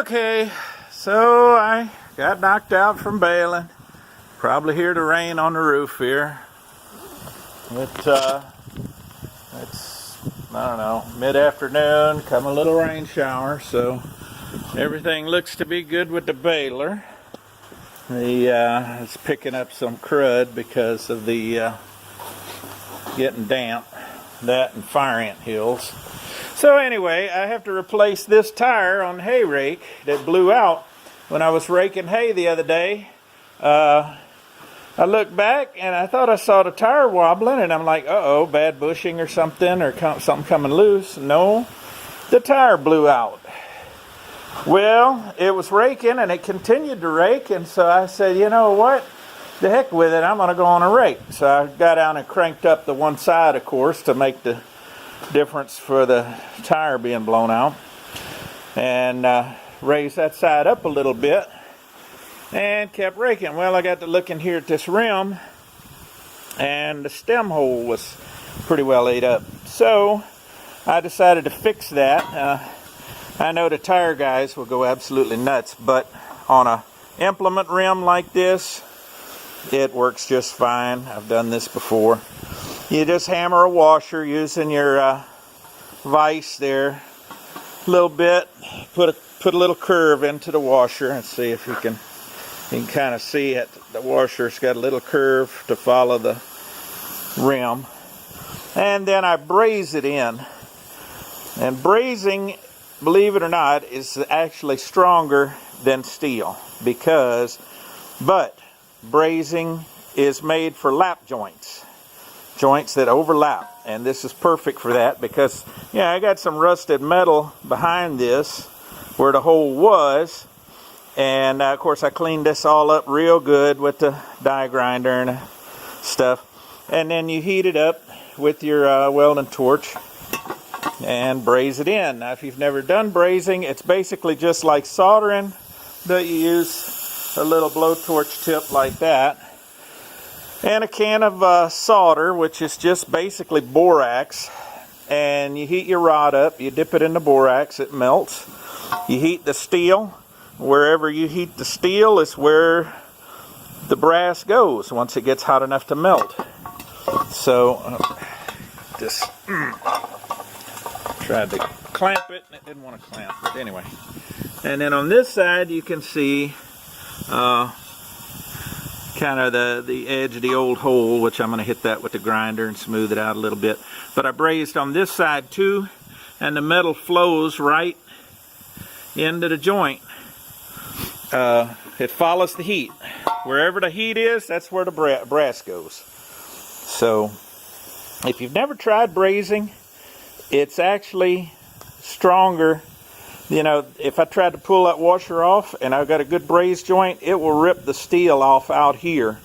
Okay, so I got knocked out from baling. Probably hear the rain on the roof here. It's I don't know, mid-afternoon, come a little rain shower, so everything looks to be good with the baler. It's picking up some crud because of the getting damp, that and fire ant hills. So anyway, I have to replace this tire on the hay rake that blew out when I was raking hay the other day. I looked back and I thought I saw the tire wobbling, and I'm like, uh-oh, bad bushing or something, or something coming loose. No, the tire blew out. Well, it was raking and it continued to rake, and so I said, you know what, the heck with it, I'm going to go on a rake. So I got down and cranked up the one side, of course, to make the difference for the tire being blown out, and raised that side up a little bit and kept raking. Well, I got to looking here at this rim, and the stem hole was pretty well ate up, so I decided to fix that. I know the tire guys will go absolutely nuts, but on a implement rim like this, it works just fine. I've done this before. You just hammer a washer using your vise there a little bit, put a little curve into the washer, and see if you can kind of see it. The washer's got a little curve to follow the rim, and then I braze it in. And brazing, believe it or not, is actually stronger than steel, but brazing is made for lap joints that overlap, and this is perfect for that because, yeah, I got some rusted metal behind this where the hole was, and of course I cleaned this all up real good with the die grinder and stuff, and then you heat it up with your welding torch and braze it in. Now, if you've never done brazing, it's basically just like soldering, that you use a little blowtorch tip like that, and a can of solder, which is just basically borax, and you heat your rod up, you dip it in the borax, it melts. You heat the steel. Wherever you heat the steel is where the brass goes once it gets hot enough to melt. So just tried to clamp it, and it didn't want to clamp, but anyway. And then on this side you can see kind of the edge of the old hole, which I'm going to hit that with the grinder and smooth it out a little bit. But I brazed on this side too, and the metal flows right into the joint. It follows the heat. Wherever the heat is, that's where the brass goes. So if you've never tried brazing, it's actually stronger. You know, if I tried to pull that washer off and I've got a good braze joint, it will rip the steel off out here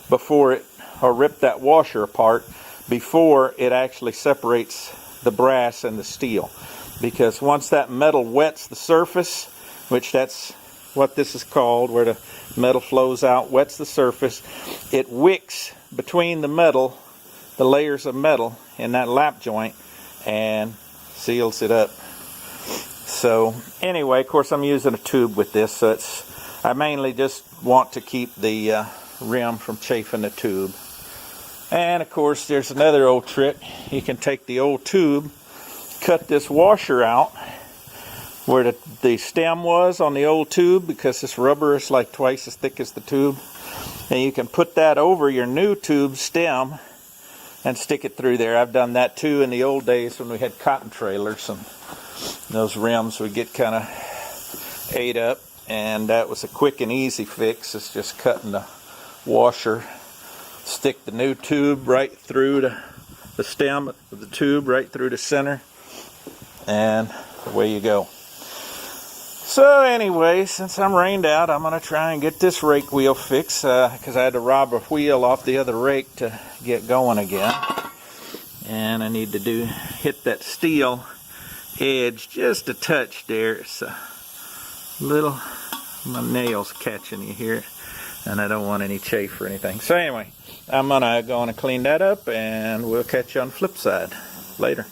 before it, or rip that washer apart before it actually separates the brass and the steel. Because once that metal wets the surface, which that's what this is called, where the metal flows out, wets the surface, it wicks between the metal, the layers of metal in that lap joint, and seals it up. So anyway, of course I'm using a tube with this, so I mainly just want to keep the rim from chafing the tube. And of course there's another old trick. You can take the old tube, cut this washer out where the stem was on the old tube, because this rubber is like twice as thick as the tube, and you can put that over your new tube stem and stick it through there. I've done that too in the old days when we had cotton trailers, and those rims would get kind of ate up, and that was a quick and easy fix. It's just cutting the washer, stick the new tube right through the stem of the tube, right through the center, and away you go. So anyway, since I'm rained out, I'm going to try and get this rake wheel fixed, because I had to rob a wheel off the other rake to get going again. And I need to hit that steel edge just a touch there. It's a little, my nail's catching you here, and I don't want any chafe or anything. So anyway, I'm going to go on and clean that up, and we'll catch you on the flip side later.